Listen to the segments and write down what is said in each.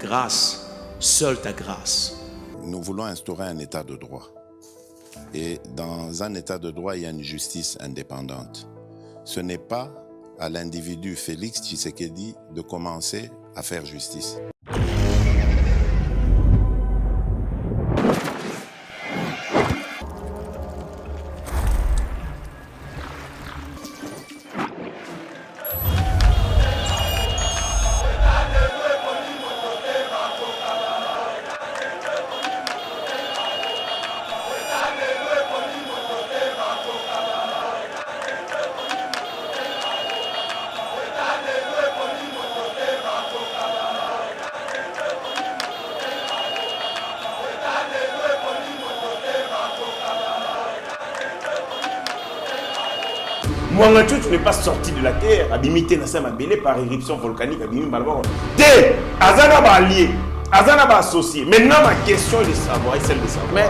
grâce, seule ta grâce. Nous voulons instaurer un état de droit. Et dans un état de droit, il y a une justice indépendante. Ce n'est pas à l'individu Félix Tshisekedi de commencer à faire justice. Mwanga Tchouchou n'est pas sorti de la terre, abimité Nassama Bélé par éruption volcanique, abimé Balbaro. Té, Azana va allié, Azana va associé. Maintenant, ma question est de savoir, et celle de savoir. Mais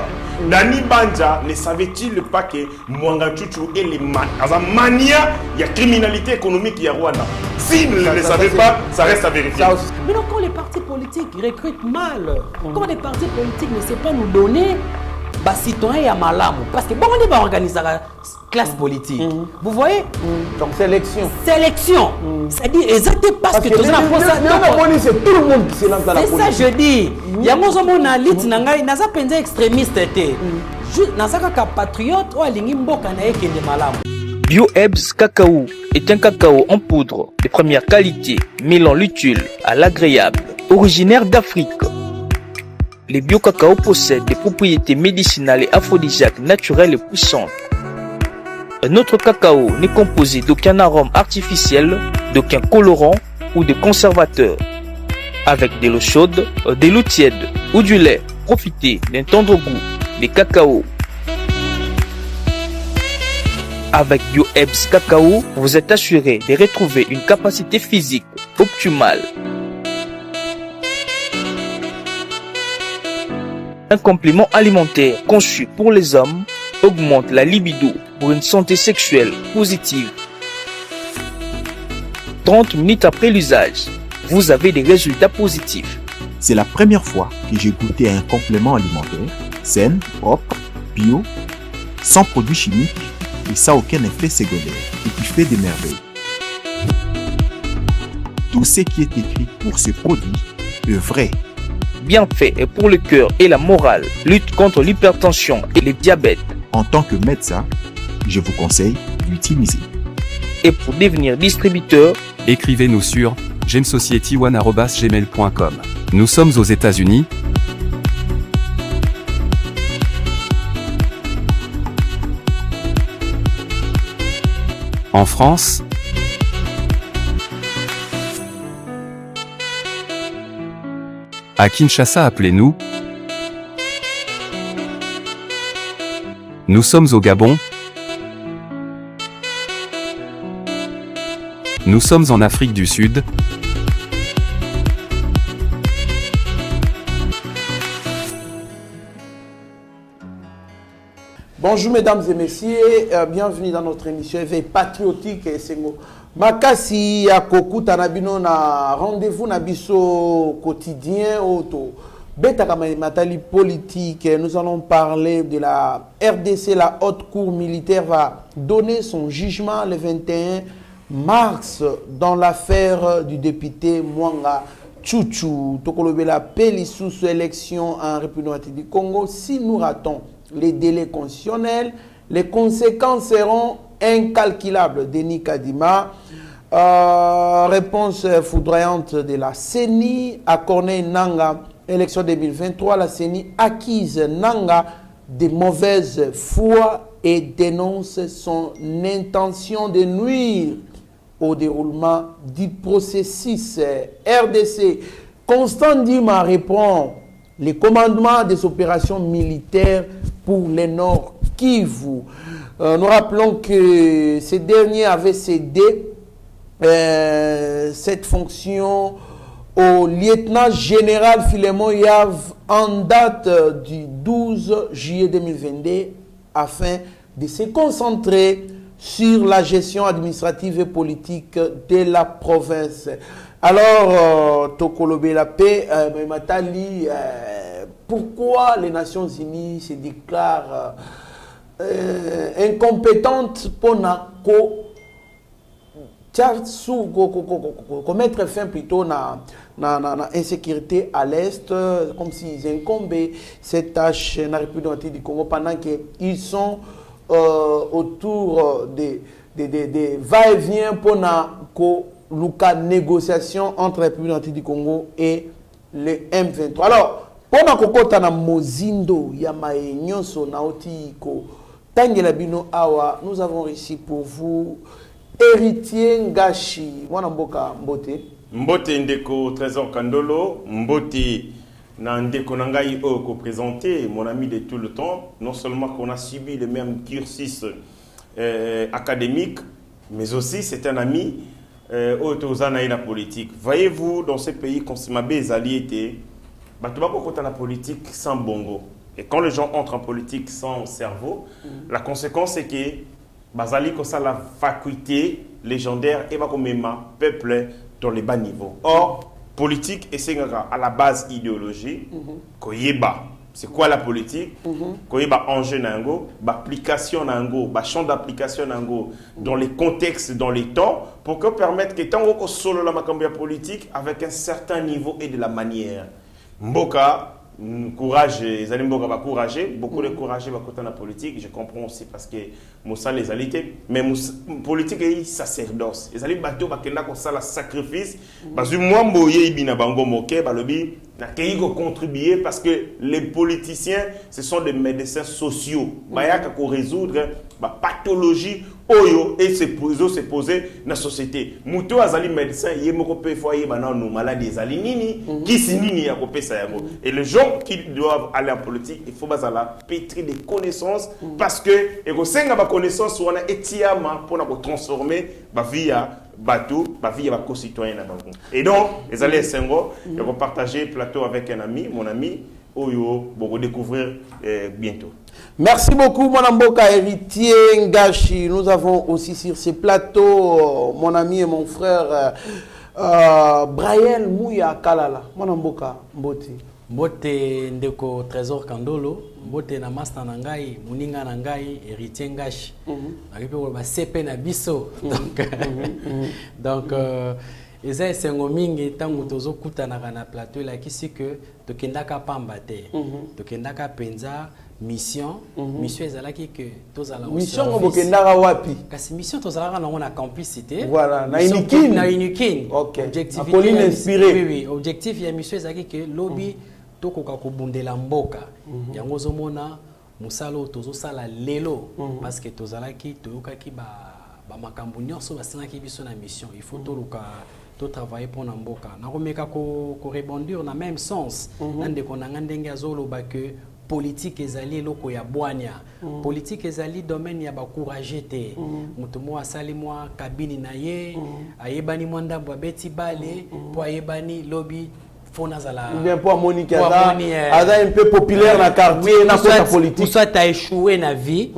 Dani Banja ne savait-il pas que Mwanga Tchouchou est les mania, il y a criminalité économique, il y a Rwanda. S'il ne le savait pas, ça reste à vérifier. Mais donc, quand les partis politiques recrutent mal, quand les partis politiques ne savent pas nous donner, bah, citoyens et malam, parce que bon, on va organiser la classe politique. Vous voyez? Donc sélection. Sélection. C'est-à-dire exactement parce que tout ça, c'est tout le monde qui se lance dans la politique. C'est ça je dis. Il y a mon zomo na lit nangai naza penza extrémiste té. Naza ka patriote ou alingi mboka na ekende malam. BioEbs Cacao est un cacao en poudre de première qualité, mêlant l'utile à l'agréable, originaire d'Afrique. Les bio-cacao possèdent des propriétés médicinales et aphrodisiaques naturelles et puissantes. Un autre cacao n'est composé d'aucun arôme artificiel, d'aucun colorant ou de conservateur. Avec de l'eau chaude, de l'eau tiède ou du lait, profitez d'un tendre goût des cacao. Avec BioEbs Cacao, vous êtes assuré de retrouver une capacité physique optimale. Un complément alimentaire conçu pour les hommes augmente la libido pour une santé sexuelle positive. 30 minutes après l'usage, vous avez des résultats positifs. C'est la première fois que j'ai goûté un complément alimentaire sain, propre, bio, sans produits chimiques et sans aucun effet secondaire et qui fait des merveilles. Tout ce qui est écrit pour ce produit est vrai. Bien fait et pour le cœur et la morale, lutte contre l'hypertension et le diabète. En tant que médecin, je vous conseille d'utiliser. Et pour devenir distributeur, écrivez-nous sur gemsociety1@gmail.com. Nous sommes aux États-Unis. En France. À Kinshasa, appelez-nous. Nous sommes au Gabon. Nous sommes en Afrique du Sud. Bonjour mesdames et messieurs, bienvenue dans notre émission Éveil patriotique et Sengo. Makasi ya kokuta na bino na rendez-vous na biso quotidien auto. Betaka matali politique, nous allons parler de la RDC, la haute cour militaire va donner son jugement le 21 mars dans l'affaire du député Mwanga Tchouchou. Tokolobela peli sous élection en République du Congo. Si nous ratons les délais constitutionnels, les conséquences seront incalculables. Denis Kadima, réponse foudroyante de la CENI à Corneille Nanga, élection 2023, la CENI accuse Nanga de mauvaise foi et dénonce son intention de nuire au déroulement du processus. RDC, Constant Ndima répond les commandements des opérations militaires pour le Nord Kivu. Nous rappelons que ces derniers avaient cédé cette fonction au lieutenant-général Philémon Yav en date du 12 juillet 2022 afin de se concentrer sur la gestion administrative et politique de la province. Alors, Tokolobe la paix, Matali, pourquoi les Nations Unies se déclarent incompétentes pour mettre fin plutôt à l'insécurité à l'Est, comme s'ils incombaient cette tâche dans la République du Congo pendant qu'ils sont autour des va-et-vient pour la négociation entre la République du Congo et les M23. Alors, pour na Mozindo, Yamae, Nyonso, Naotiko, Tangela Bino Awa, nous avons réussi pour vous héritier Ngashi. Mwana Mboka Mbote. Mbote Ndeko Trésor Kandolo, Mbote Ndeko Nangai Oko présenté, mon ami de tout le temps. Non seulement qu'on a subi le même cursus académique, mais aussi c'est un ami autozana et la politique. Voyez-vous, dans ces pays, quand les alliés étaient, tu vas pas la politique sans bongo. Et quand les gens entrent en politique sans cerveau, la conséquence c'est que Bazali comme ça la faculté légendaire et va comme peuple dans les bas niveaux. Or, politique et c'est à la base idéologie, koyeba. C'est quoi la politique? Koyeba enjeu nango, application nango, champ d'application nango dans les contextes, dans les temps, pour que permettre que tant que solo la macambia politique avec un certain niveau et de la manière. Mboka, courage, les amis Mboka va courager, beaucoup de courage va côté la politique, je comprends aussi parce que Moussa les alités, mais politique est sacerdoce. Les amis bateau va kenda comme ça la sacrifice, parce que moi mboye ibina bango moke balobi na keiko contribuer parce que les politiciens ce sont des médecins sociaux. Bayaka ko résoudre ba pathologie oyo et se poser dans la société. Muto azali médecin yemoko pe foyer bana no maladies azali nini qui sinini ya ko pesa yango. Et les gens qui doivent aller en politique, il faut bazala pétrir des connaissances parce que et ko senga ba connaissance wana etiama pour na ko transformer ba vie bateau, ma vie va concitoyen. Et donc, les alliés Sengo, je vais partager le plateau avec un ami, mon ami, Oyo, pour redécouvrir bientôt. Merci beaucoup, mon Mboka héritier Ngashi. Nous avons aussi sur ce plateau mon ami et mon frère Brian Mouya Kalala. Mon Mboka Mboti. Mbote Ndeko Trésor Kandolo, Mbote na master nangai, Muninga nangai, héritier Ngashi. Naripe ba CP na biso. Donc eza esengo mingi tango tozo kutana na plateau la kisi que tokendaka pamba te. Tokendaka penza mission, mission ezalaki que tozala mission ngobokendaka wapi? Kasi mission tozalaka na campusité. Voilà, na Unikin. Na Unikin. OK. Objectif inspiré. Oui oui, objectif ya mission ezalaki que lobby tokoka kobundela mboka. Yango zomona musalo tozo sala lelo parce que tozalaki toyokaki ba makambo nyonso basenaki biso na mission. Il faut toluka to travailler pour Namboka. Na komeka ko rebondir na même sens. Nande konanga ndenge azoloba que politique ezali loko ya bwanya. Politique ezali domaine ya ba courage te. Mutu mo asali mwa kabini na ye, ayebani mwanda bwa beti bale, po ayebani lobby fonazala. Bien pour Monique Ada un peu populaire dans quartier na côté politique. Soit tu as échoué na vie.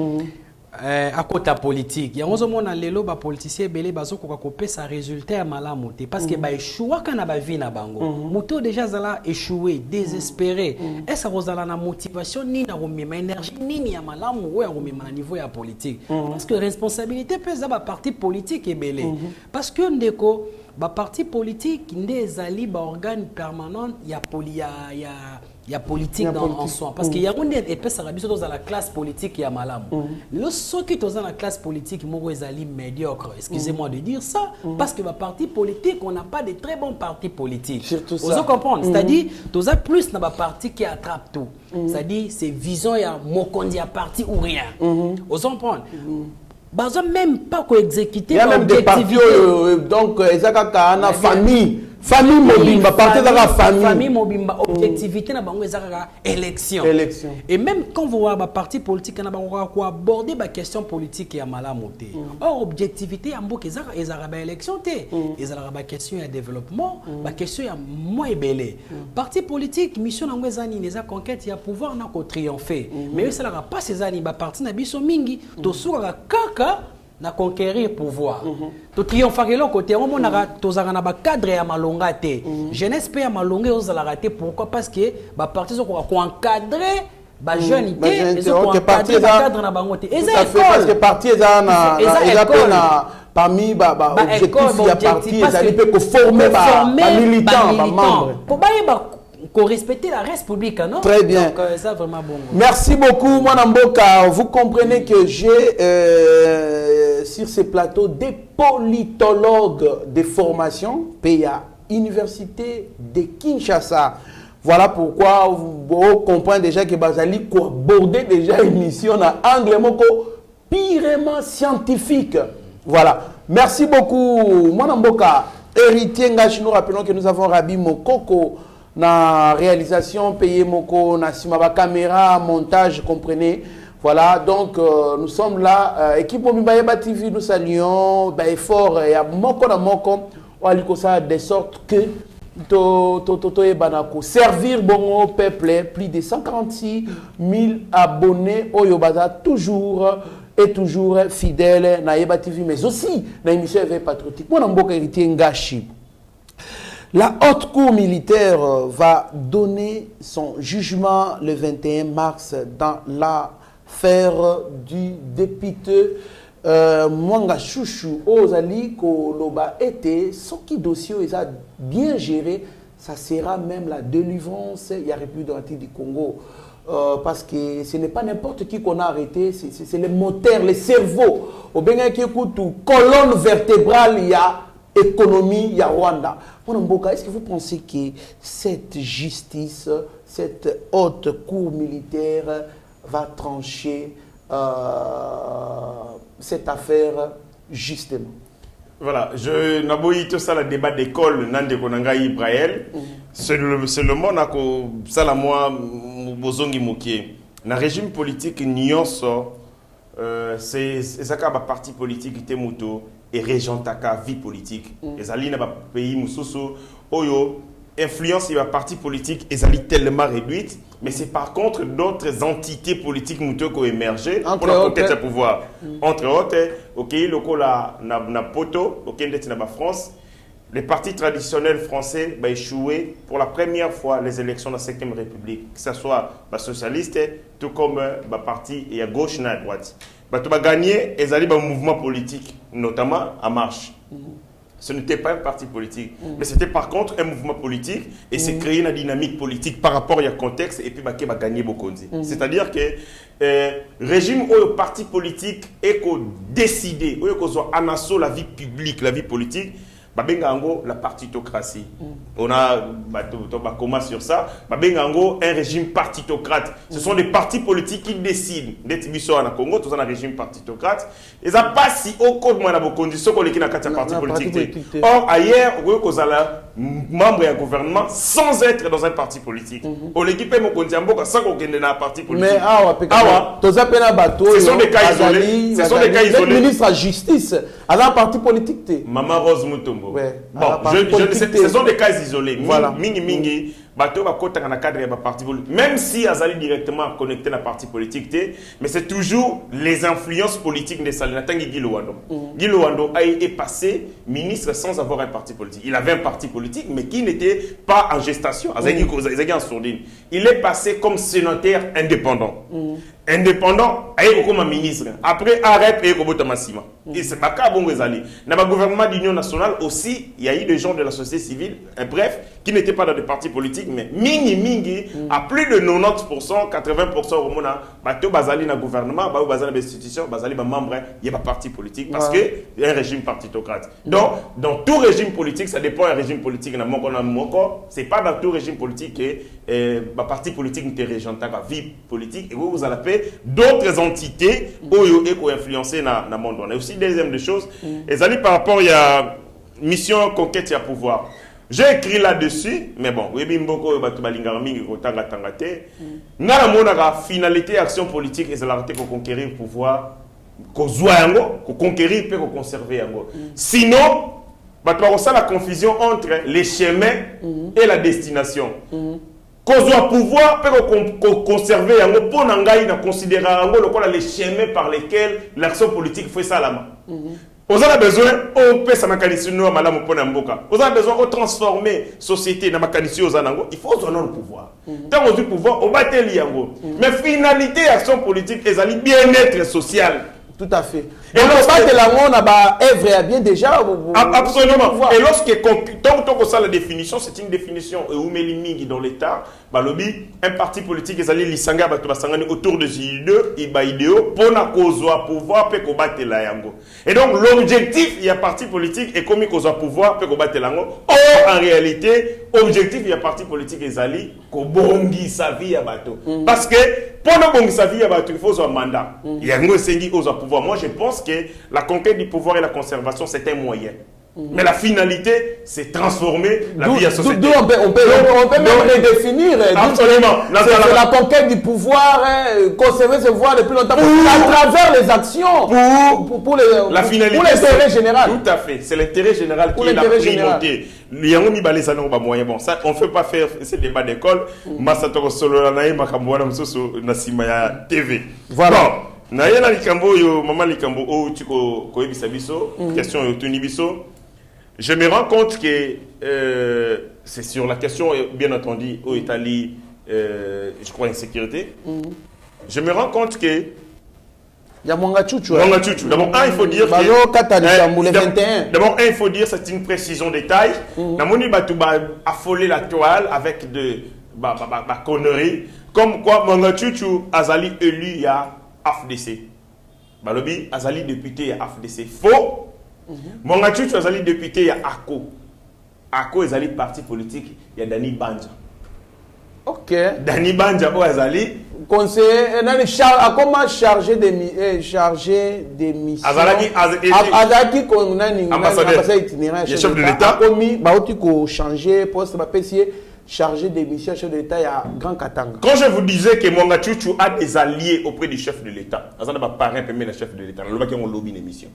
À côté politique, il y a un lelo ba politicien belé bazo ko kopesa résultat ya malamu te parce que ba échouer kana ba vie na bango. Muto déjà zala échoué, désespéré. Est-ce que vous avez la motivation ni na romema énergie ni ya malamu ou ya romema niveau ya politique? Parce que responsabilité pesa ba parti politique et belé. Parce que ndeko ba parti politique ndezali ba organe permanent ya politique en soi parce qu'il y a une espèce de la classe politique qui a malamu. Le ceux qui sont dans la classe politique moko ezali médiocre. Excusez-moi de dire ça parce que ba parti politique on n'a pas de très bons partis politiques. Surtout ça. Vous comprenez? C'est-à-dire tous a plus na ba parti qui attrape tout. C'est-à-dire c'est vision ya mokondi ya parti ou rien. Vous comprenez? Bazo même pas ko exécuter. Il y a même des partis donc ezaka na famille mobimba parti de la famille mobimba objectivité na bango ezaka élection. Et même quand vous voyez ba parti politique na bango ko aborder ba question politique ya malamu te. Or objectivité ya mboka ezaka ba élection te. Ezaka ba question ya développement, ba question ya moi belé. Parti politique mission na ngwezani neza conquête ya pouvoir na ko triompher. Mais ça la pas ces ani ba parti na biso mingi to suka kaka na conquérir pouvoir. To triompher le côté on monaka tozanga na ba cadre ya malonga te. Jeunesse pe ya malonga ozala raté pourquoi parce que ba parti zo ko encadrer ba jeune té et zo ko encadrer ba cadre na bango té. Parce que parti eza na parmi objectif ya parti ezali pe ko former ba militant ba membre. Pour ba qu'on respecte la reste publique, non? Très bien. Donc, ça vraiment bon. Merci beaucoup, Mwana Mboka. Vous comprenez que j'ai sur ces plateaux des politologues de formation, PA, Université de Kinshasa. Voilà pourquoi vous comprenez déjà que Bazali a abordé déjà une mission en anglais purement scientifique. Voilà. Merci beaucoup, Mwana Mboka. Héritier Ngachi, nous rappelons que nous avons Rabi Mokoko. Na réalisation, payer moko, na simaba caméra, montage, comprenez. Voilà, donc nous sommes là. Équipe Mobibayeba TV, nous saluons. Effort, il y a moko na moko. On a ça de sorte que servir bon au peuple, plus de 146 000 abonnés. Oyobaza toujours et toujours fidèle na Yeba TV, mais aussi na émission éveil patriotique. Mon amboka héritier Ngachi. La haute cour militaire va donner son jugement le 21 mars dans l'affaire du député Mwanga Chouchou Ozali Koloba était ce qui dossier est bien géré, ça sera même la délivrance il y a République du Congo. Parce que ce n'est pas n'importe qui qu'on a arrêté, c'est le moteur, le cerveau. Au Bénin qui écoute colonne vertébrale, il y a économie, il y a Rwanda. Est-ce que vous pensez que cette justice, cette haute cour militaire va trancher cette affaire justement? Voilà, je n'ai tout ça le débat d'école, Nande Konanga Ibraël. C'est le monde qui ça la moi bozongi moké. Dans le régime politique nuance c'est ça qu'a parti politique qui muto et régentaka vie politique. Les alliés dans pays mususu oyo influence la parti politique est tellement réduite, mais c'est par contre d'autres entités politiques muto qui ont émergé pour la conquête du pouvoir. Entre autres, OK, lokola na poto, OK, na France. Les partis traditionnels français ont échoué pour la première fois les élections de la 5e République, que ce soit les socialistes, tout comme les partis et à gauche et à droite. Ils ont gagné et ils ont un mouvement politique, notamment En Marche. Ce n'était pas un parti politique, mais c'était par contre un mouvement politique et c'est créé une dynamique politique par rapport au contexte et puis ils ont gagné beaucoup. C'est-à-dire que le régime ou le parti politique est décidé, ou est la vie publique, la vie politique, la partitocratie. On a comment sur ça. Un régime partitocrate. Ce sont des partis politiques qui décident. D'être en Congo, tout un régime partitocrate. Et ça passe si au code de conditions qu'on est dans parti politique. Or ailleurs, on a membre du gouvernement sans être dans un parti politique. On l'équipe est sans qu'on ait dans un parti politique. Mais ce sont des cas isolés. Ce sont des cas isolés. Le ministre de la Justice a un parti politique. Maman Rose Mutombo. Ouais. Bon, ce sont des cas isolés. Voilà. Mingi, bateau va côté dans le cadre de parti politique. Même si Azali directement connecté à la parti politique, mais c'est toujours les influences politiques de Salina Tangi Guy Luando. Guy Luando est passé ministre sans avoir un parti politique. Il avait un parti politique, mais qui n'était pas en gestation. Il est passé comme sénateur indépendant. Indépendant, comme ministre. Après, arrête et comme Massima. Et c'est pas cas bon Zali. Dans le gouvernement d'Union nationale aussi, il y a eu des gens de la société civile, bref, qui n'étaient pas dans des partis politiques, mais mingi, à plus de 90%, 80% au monde, bateau Bazali dans le gouvernement, Bazali dans l'institution, Bazali dans membre, il y a pas parti politique parce que il y a un régime partitocrate. Donc, dans tout régime politique, ça dépend d'un régime politique. C'est pas dans tout régime politique que parti politique n'est régent à vie politique et vous allez appeler d'autres entités qui ont influencé dans le monde. On a aussi deuxième des choses. Et ça par rapport à mission conquête et à pouvoir. J'ai écrit là-dessus, mais bon, la finalité action politique et c'est l'arrêté pour conquérir le pouvoir, pour conquérir et pour conserver. Sinon, la confusion entre les chemins et la destination. Qu'on pouvoir pour conserver pour considérer les chemins par lesquels l'action politique fait ça là-bas. Vous avez besoin de faire ça à malamu pona mboka. Vous avez besoin de transformer la société dans mécanisme aux anango. Il faut donner le pouvoir. Tant que le pouvoir, on va te liango. Mais finalité action politique, c'est le bien-être social. Tout à fait. Et lorsque on a œuvre bien déjà. Absolument. Et lorsque tant que ça la définition, c'est une définition dans l'État. Un parti politique est allé l'isanga autour de idéaux pour na pouvoir pour combattre la yango. Et donc l'objectif il y a parti politique est comme qu'on pouvoir pour combattre la yango. Or en réalité objectif il y a parti politique est allé ko bongi sa vie à bateau. Parce que pour na bongi sa vie à bateau il faut un mandat. Il y a un sengi aux pouvoir. Moi je pense que la conquête du pouvoir et la conservation c'est un moyen. Mais la finalité, c'est transformer la vie à société. On peut même redéfinir. Absolument. C'est la conquête du pouvoir, conserver ce pouvoir depuis longtemps, à travers les actions, pour la finalité, pour l'intérêt général. Tout à fait. C'est l'intérêt général qui est la primauté. Bon, ça, on ne fait pas faire ce débat d'école. TV. Voilà. Bon. Nayela likambo yo maman likambo o tu ko ebisa biso question yo tuni biso. Je me rends compte que c'est sur la question bien entendu au Italie je crois insécurité. Je me rends compte que il y a Mwanga Chuchu. D'abord il faut dire il faut dire c'est une précision de taille. Namoni batu ba affoler la toile avec de conneries comme quoi Mwanga Chuchu azali élu il y a AFDC. Balobi azali député à AFDC. Faux. Mwanga Chuchu azali député à ACO. ACO azali parti politique, il y a Dani Banja. OK. Dani Banja o azali conseiller comment chargé des missions. Azali qu'on a ni ambassadeur itinéraire chef de l'État. Komi baoti ko changer poste ba pesier chargé des missions chef de l'État il y a Grand Katanga. Quand je vous disais que Mwanga Chuchu a des alliés auprès du chef de l'État, azana ba parrain premier le chef de l'État, le baki on lobby des missions.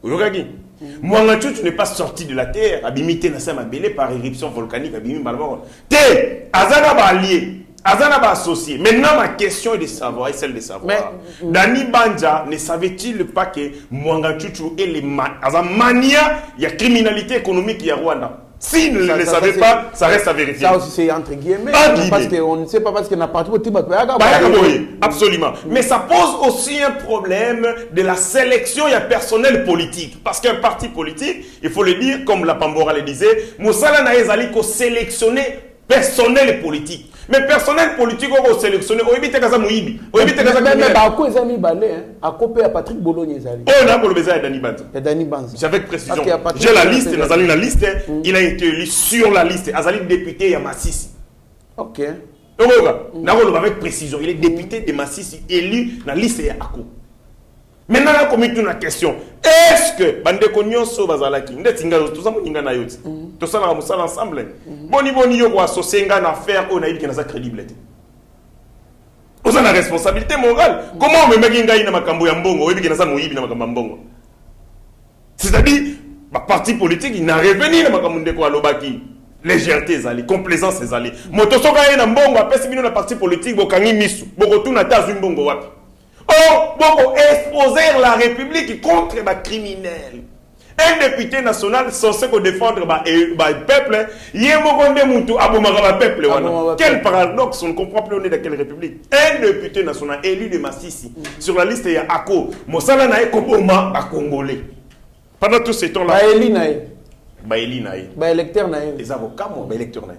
Mwanga Chuchu n'est pas sorti de la terre, abimité na sama belé par éruption volcanique, abimi balabon. Azana ba allié, azana ba associé. Maintenant ma question est de savoir, et celle de savoir. Mais Dani Banja ne savait-il pas que Mwanga Chuchu est les mania, il y a criminalité économique il y a Rwanda. Si ne le savez pas, ça reste à vérifier. Ça aussi c'est entre guillemets. Parce qu'on ne sait pas parce qu'il n'a pas tout. Absolument. Mais ça pose aussi un problème de la sélection et personnel politique. Parce qu'un parti politique, il faut le dire, comme la Pambora le disait, Moussala Naezali ko sélectionner personnel politique. Mais personnel politique, on va sélectionner. On évite Kaza Mouibi. On évite Kaza Mouibi. Mais à quoi ils ont mis balai, à copier à Patrick Bologne. On a pour le baiser à Dani Banza. Dani Banza. Avec précision. J'ai la liste, Nazali la liste. Il a été élu sur la liste. Azali député à Massissi. Ok. Avec précision. Il est député de Massissi, élu dans la liste à Ako. Maintenant, on a commis une question. Est-ce que Bandeko Nyonso Bazalaki, tout ça, on a yoti. Tout ça, on a ensemble. Boni, yo associé à une affaire, on a eu une crédibilité. On a la responsabilité morale. Comment on me met une makambo ya mbongo, on a eu une makambo. C'est-à-dire, le parti politique, il n'a revenu à makambo ndeko alobaki. Légèreté zali, complaisance zali. Motosoka na mbongo, après si bino na parti politique, bokangi misu, bokotuna tazu mbongo wapi. Oh, bon, exposer la République contre les criminels. Un député national censé défendre le peuple, il y a un peuple. Quel paradoxe, on ne comprend plus on est dans quelle République. Un député national élu de Massissi, sur la liste il y a Ako, Mossala Nae Koboma, Congolais. Pendant tout ce temps-là. Électeur Nae. Les avocats, électeur Nae.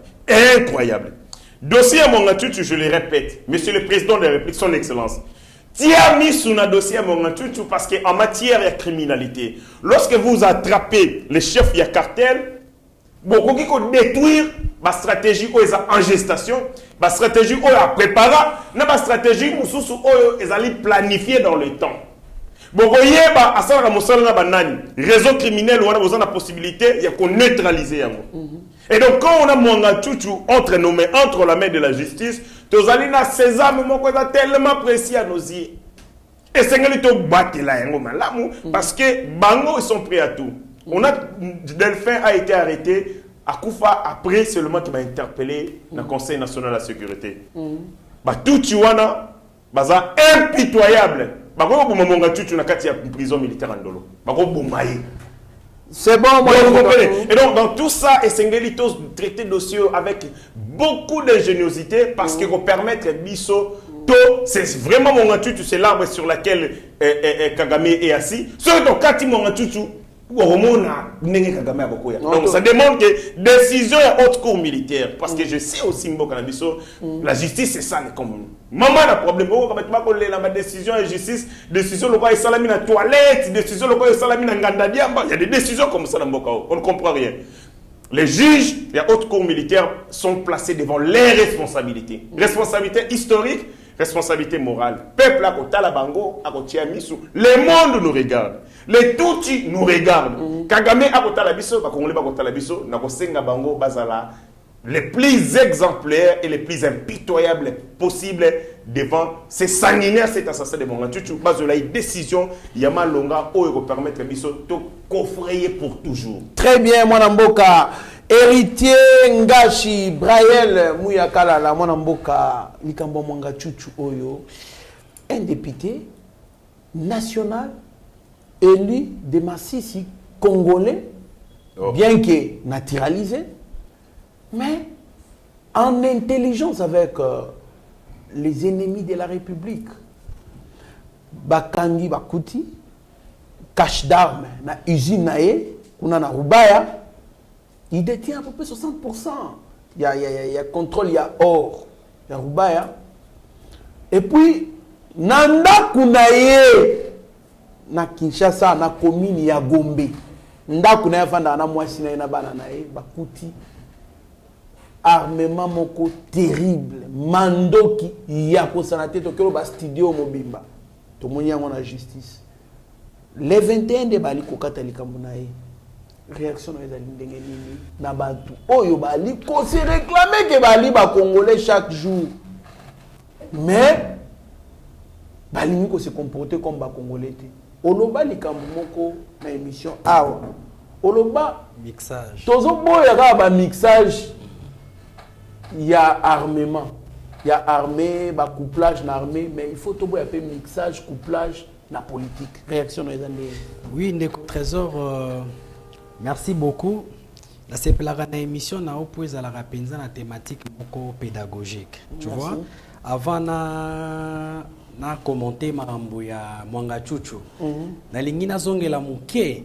Incroyable. Dossier à Mwanga Chuchu, je le répète, Monsieur le Président de la République, son Excellence. Tu as mis sur un dossier à Mwanga Chuchu parce qu'en matière de criminalité, lorsque vous attrapez les chefs de cartel, beaucoup qui vont détruire la stratégie en gestation, la stratégie à préparer, la stratégie qui est planifiée dans le temps. Beaucoup de réseau criminel, on a la possibilité de neutraliser. Et donc, quand on a Mwanga Chuchu entre nos mains, entre la main de la justice, tous les sésame tellement précis à nos yeux. Et c'est que nous battre là, parce que Bango, ils sont prêts à tout. On a Delphin a été arrêté à Koufa après seulement qui m'a interpellé dans le Conseil national de la sécurité. Tout Tiwana, impitoyable. bako boma monga tutu na kati ya prison militaire andolo bako boma ye. C'est bon, moi, vous comprenez. Et donc, dans tout ça, et Sengelitos traité dossier avec beaucoup d'ingéniosité parce qu'il va permettre Bisso, c'est vraiment mon tutu, c'est l'arbre sur laquelle Kagame est assis. Surtout quand il m'a tutu, donc ça demande que décision est haute cour militaire. Parce que je sais aussi la justice c'est ça comme maman a problème la décision et justice décision locale salami na toilette décision locale salami na ngandadiamba il y a des décisions comme ça dans Mbokao on ne comprend rien. Les juges et haute cour militaire sont placés devant les responsabilités historiques, responsabilité morale. Peuple à côté la bango à côté Misu, le monde nous regarde. Les Tutsis nous regardent. Kagame à côté la biso, ba Congolais à côté la biso, na kosenga bango bazala les plus exemplaires et les plus impitoyables possibles devant ces sanguinaires, cet assassin de Mongantutu. Bazala une décision yama longa o permettre biso to coffrer pour toujours. Très bien Mwanamboka. Héritier Ngashi Braille Mouyakala la Mwanamboka Likambo Mongantutu Oyo, un député national élu de Massissi congolais, bien que naturalisé, mais en intelligence avec les ennemis de la République. Bakandi Bakuti, cache d'armes, na usine nae, kuna na Rubaya, il détient à peu près 60%. Il y a contrôle, il y a or, il y a Rubaya. Et puis, Nanda Kunaye, na Kinshasa na commune ya Gombe ndaku na fanda na mwasi na bana na bakuti armement moko terrible mandoki ya ko sanate to kelo ba studio mobimba to monya ngona justice le 21 de bali ko katolika munaye réaction na ezali ndenge nini na batu oyo bali ko se réclamer que bali ba congolais chaque jour mais bali ko se comporter comme ba congolais. Oloba likambo moko na émission awa oloba mixage tozo boya ba mixage ya armement ya armée ba couplage na armée mais il faut to boya pe mixage couplage na politique réaction na ezande. Oui ndeko trésor merci beaucoup la sepelaka na émission na opoza la rapenza na thématique moko pédagogique tu merci. Vois avant na commenter makambo ya Mwangachuchu na lingi na zongela muke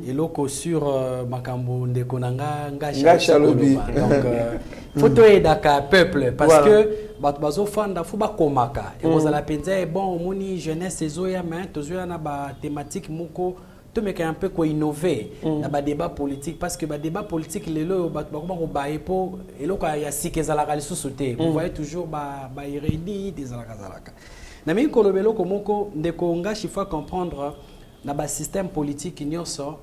eloko sur makambo ndeko nanga Ngashi Alobi donc photo edaka peuple parce voilà. Que bato bazo fanda fu bakomaka et vous la penza est bon moni jeunesse ezoya mais tozoya na ba thématique moko to meka un peu ko innover na ba débat politique parce que ba débat politique lelo bato bakoma ko ba epo eloko ya sikezala ka lisusu te vous voyez toujours ba iredi des alaka na mi kolobelo komoko ndeko Ngashi faut comprendre na ba système politique nyonso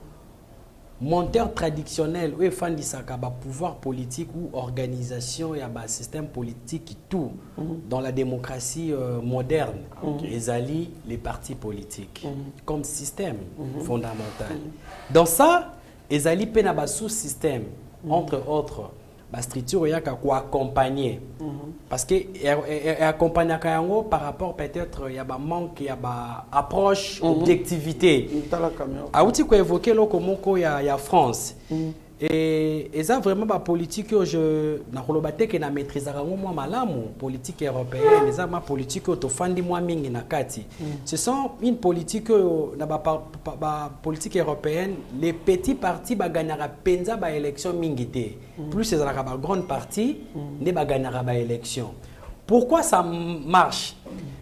monteur traditionnel ou fandisaka ba pouvoir politique ou organisation ya ba système politique tout dans la démocratie moderne ezali les partis politiques comme système fondamental dans ça ezali pe na ba sous-système entre autres la structure yaka ko accompagner parce que accompagner kayango par rapport peut-être ya ba manque ya ba approche objectivité a outil ko évoquer loko moko ya France et ça vraiment ba politique que je na kolobate que na maîtriser rango moi malamu politique européenne les ma politique to fandi moi mingi na kati ce sont une politique na ba politique européenne les petits partis ba gagnera penza ba élection mingi té plus c'est la ba grande partie ne ba gagnera ba élection. Pourquoi ça marche?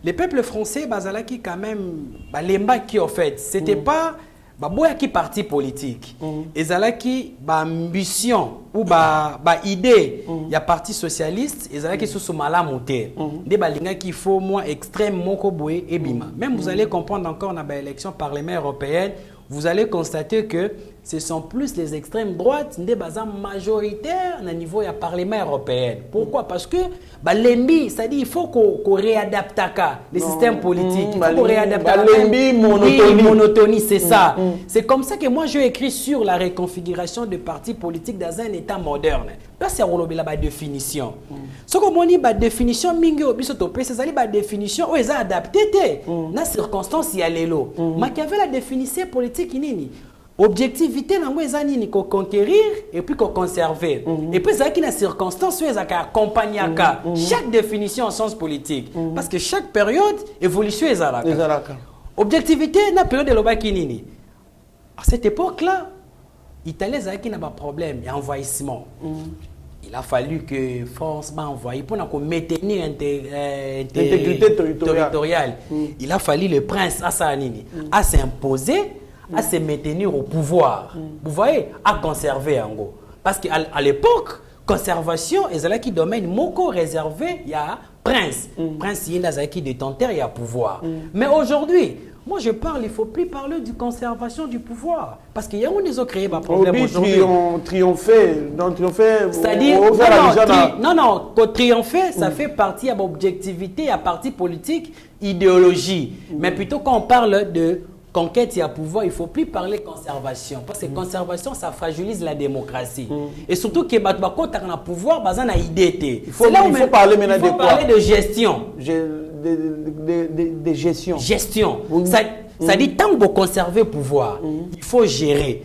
Les peuples français bazalaki quand même ba lemba qui en fait c'était pas boya qui parti politique ezalaki ba ambition ou ba idée ya parti socialiste ezalaki sous malamu te de balinga qu'il faut moi extrême moko boye ebima même vous allez comprendre encore na ba élection parlement européenne vous allez constater que ce sont plus les extrêmes droites des bazars majoritaires au niveau du Parlement européen. Pourquoi? Parce que l'EMBI, c'est-à-dire il faut qu'on réadapte les systèmes politiques. Il faut qu'on réadapte la monotonie, c'est ça. C'est comme ça que moi, j'ai écrit sur la réconfiguration des partis politiques dans un État moderne. Là, c'est la définition. Ce qu'on dit, la définition, c'est la définition où ils ont adapté dans les circonstances, il y a l'élo. Mais qu'il y avait la définition politique, objectivité dans les années qu'on conquérir et puis qu'on conserver. Et puis ça qui la circonstance où ils accompagnent chaque définition en sens politique parce que chaque période évolution est à objectivité na période de l'obakini. À cette époque-là, l'Italie n'a pas de problème, il y a envahissement. Il a fallu que France m'a envoyé pour maintenir l'intégrité territoriale. Il a fallu le prince à s'imposer, à se maintenir au pouvoir. Vous voyez, à conserver en gros. Parce qu'à l'époque, conservation est là qui domaine moko réservé, il y a prince. Prince, il y a qui détenteur, il y a pouvoir. Mais aujourd'hui, moi je parle, il ne faut plus parler de conservation du pouvoir. Parce qu'il y a où ils ont créé un problème aujourd'hui. Triompher. C'est-à-dire, quand triompher, ça fait partie de l'objectivité, à partie politique, idéologie. Mais plutôt quand on parle de conquête et à pouvoir, il ne faut plus parler conservation. Parce que conservation, ça fragilise la démocratie. Et surtout que quand tu as un pouvoir, tu as une idée. Il faut parler maintenant de quoi? De gestion. De gestion. Gestion. Ça dit tant que vous conservez le pouvoir, il faut gérer.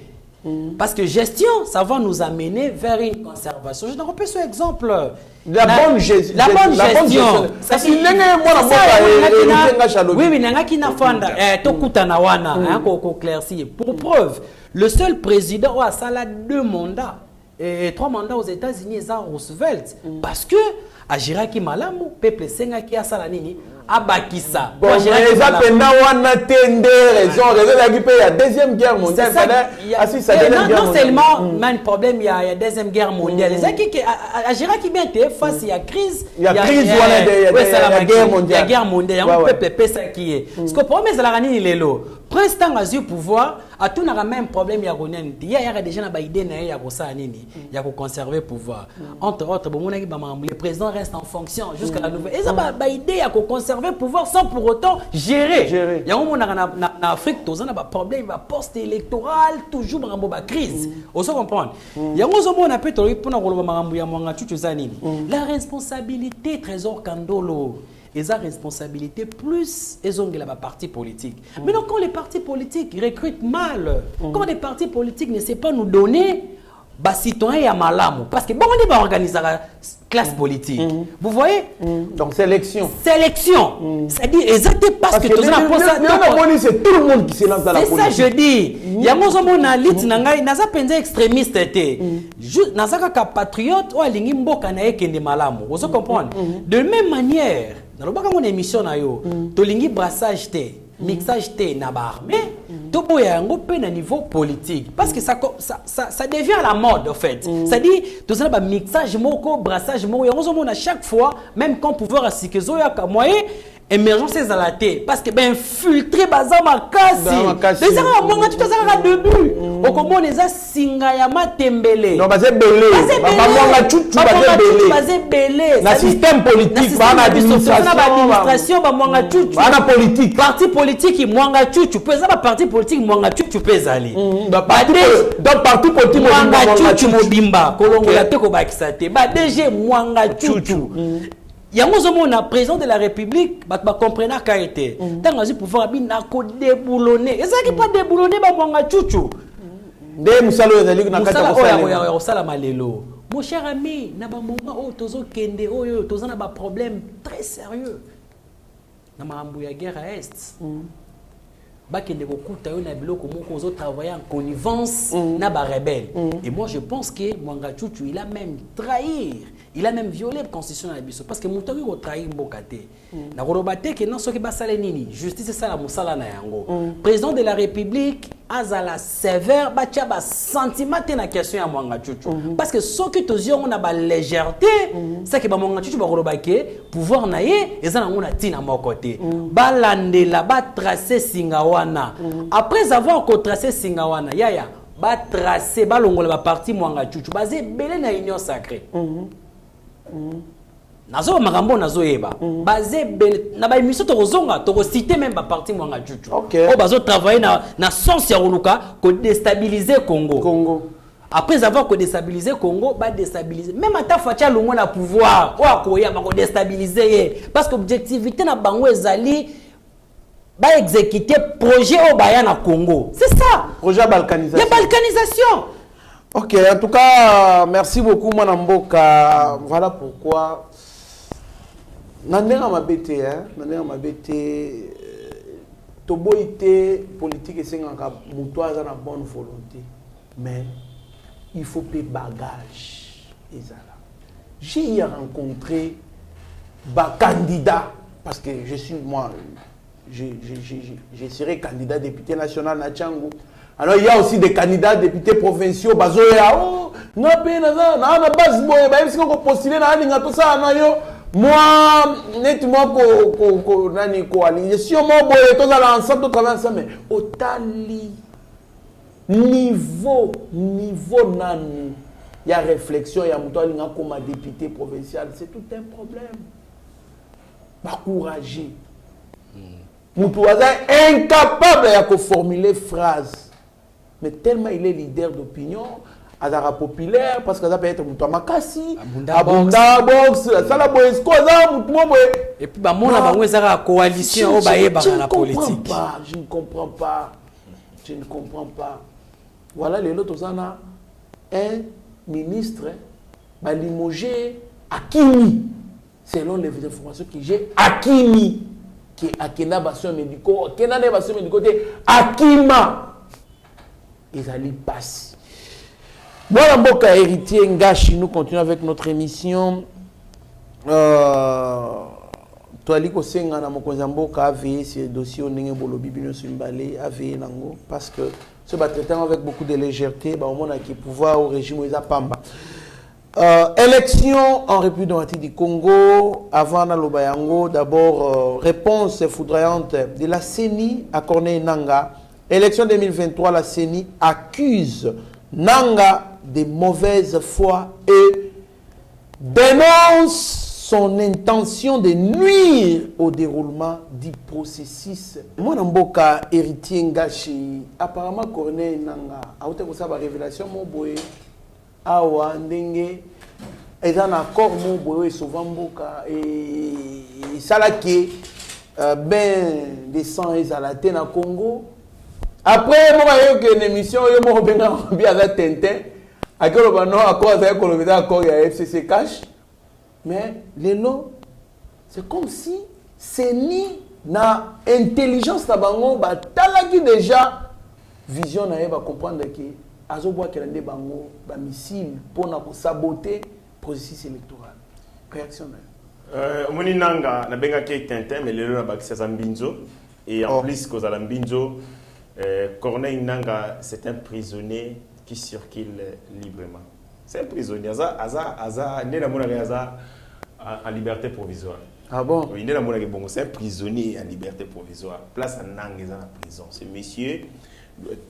Parce que gestion, ça va nous amener vers une conservation. Je te rappelle ce exemple. La bonne gestion. Oui, mais pour preuve, le seul président a ça 2 mandats et 3 mandats aux États-Unis, c'est Roosevelt. Parce que à Jiraki Malamu, peuple senga qui a ça la nini. Abakisa. Bon, il y a la deuxième guerre mondiale. Non seulement, mais un problème, il y a la deuxième guerre mondiale. À Jiraki bien face, il y a crise. Il y a crise, la guerre mondiale. Il y a guerre mondiale. Il y a peuple ça qui est. Ce que le problème, c'est la ranine, il est là. Prince tant à eu pouvoir, à tout n'a même problème, il y a déjà une idée, il y a conserver le pouvoir. Entre autres, le président reste en fonction jusqu'à la nouvelle. Et ça a une idée, il y a conserver le pouvoir sans pour autant gérer. Il y a un moment en Afrique, il y a un problème post-électoral, toujours dans la crise. Vous comprenez? Il y a un moment la responsabilité, Trésor Kandolo. Et sa responsabilité plus ils ont la partie politique. Maintenant, quand les partis politiques recrutent mal, quand les partis politiques ne savent pas nous donner, citoyens à malamu, parce que bon, on va organiser la classe politique. Vous voyez? Donc sélection. C'est-à-dire exactement parce que tout c'est tout le monde qui se lance dans la politique. C'est ça je dis. Il y a un lit naza penza extrémiste naza ka patriote ou alingi mboka na ekende malamu. Vous comprenez? De même manière, dans le bac mon émission na yo, to lingi brassage te, mixage te na ba armée, to boya ngo pe na niveau politique parce que ça devient à la mode en fait. Ça dit tout ça ba mixage moko, brassage moko, on a chaque fois même quand pouvoir asikezo ya ka moyen émergence à la tête parce que ben infiltré bazar makasi les gens moi tu as ça début au comment les a singa ya matembele non bazé belé bazé belé na système politique ba administration ba mwanga chuchu ba politique parti politique mwanga chuchu pesa ba parti politique mwanga chuchu pesa ali donc parti politique mwanga chuchu mobimba kolongola te ko bakisa te ba DG mwanga chuchu. Il y a un président de la République qui comprend qu'il était. Dans le pouvoir, il a déboulonné. Et ça qui pas déboulonné, il mon cher ami, il y a un problème très sérieux. Il y a une guerre à l'Est. Il y a travailler en connivence avec les rebelles. Et moi, je pense que Mwanga Chuchu, il a même trahi. Il a même violé la constitution de l'Abisso. Parce que Moutari a trahi Mbokate. Na Gorobate, que non, ce qui va s'aller nini. Justice, c'est ça la moussala na yango. Président de la République, azala sévère, batia ba sentiment na question à Mwanga Chuchu. Parce que ce que tu dis, on a ba légèreté, c'est que Mwanga Chuchu ba Gorobake, pouvoir naie, et ça on a tina mon côté. Balande la ba tracé Singawana. Après avoir tracé Singawana, yaya. ba tracer ba longola ba parti mwanga chuchu bazé belé na union sacrée nazo makambo nazo yeba bazé belé na ba émission to kozonga to ko citer même ba parti mwanga chuchu o bazo travailler na sens ya ruluka ko déstabiliser Congo après avoir ko déstabiliser Congo ba déstabiliser même ata fatia longo na pouvoir o akoya ba ko déstabiliser parce que objectivité na bango ezali ba exécuter projet au baya na Congo. C'est ça. Projet balkanisation. Il y a balkanisation. Ok, en tout cas, merci beaucoup Mwanamboka. Voilà pourquoi Nandera mabete toboité politique et sengaka mutoa za na bonne volonté. Mais il faut payer bagage. J'ai rencontré ba candidat parce que je suis moi je serai candidat député national à Tchangou. Alors il y a aussi des candidats députés provinciaux bazoya oh na base boy ba est-ce qu'on postuler na ninga to ça na yo moi nettement ko nani coalition mo boy to za ensemble to travailler ensemble mais otali niveau nani il y a réflexion il y a muto alinga comme député provincial c'est tout un problème ba courager Moutouaza est incapable de formuler phrase. Mais tellement il est leader d'opinion, Azara populaire, parce que ça peut être Moutoua Makassi, Abunda Box, Salabo Escoza, Moutoua. Et puis, bah, mon amour, c'est la coalition au Baye dans la politique. Je ne comprends pas. Voilà, les autres, un ministre, bah, limogé, Akimi, selon les informations que j'ai, Akimi. Akena basson médicaux, Akena ne basson médicaux, Akima. Ils allaient passer. Voilà, Mboka héritier Ngashi, nous continuons avec notre émission. Toaliko Senga na Mokonza Mboka a veillé sur le dossier Onenge Bolobi Bino Sumbale, a veillé nango, parce que ce traitant avec beaucoup de légèreté, bah, au monde qui pouvoir au régime Oeza Pamba. Élection en République démocratique du Congo, avant Nalobayango, d'abord réponse foudroyante de la CENI à Corneille Nanga. Élection 2023, la CENI accuse Nanga de mauvaise foi et dénonce son intention de nuire au déroulement du processus. Moi, Mboka héritier Ngashi, apparemment Corneille Nanga, a été comme ça la révélation, mon boy. Awa ndenge eza na accord mo boyo souvent Mboka et salaki ben des sang ezalate na Congo après mo ba yo que une émission yo mo benga bi avec Tintin akolo ba non accord avec Colombia accord ya FCC cash mais lelo c'est comme si c'est ni na intelligence na bango ba talaki déjà vision na ba comprendre que azoboa kelande bango ba missile pour saboter processus électoral. Réaction Moni nanga na benga ke Tintin mais lelo na bakisa za Mbinzo et en plus cause à Mbinzo Corneille Nanga c'est un prisonnier qui circule librement. C'est un prisonnier aza né na mona aza en liberté provisoire. Ah bon? Oui, né na mona bongo c'est un prisonnier en liberté provisoire. Place à Nanga dans la prison. Ce monsieur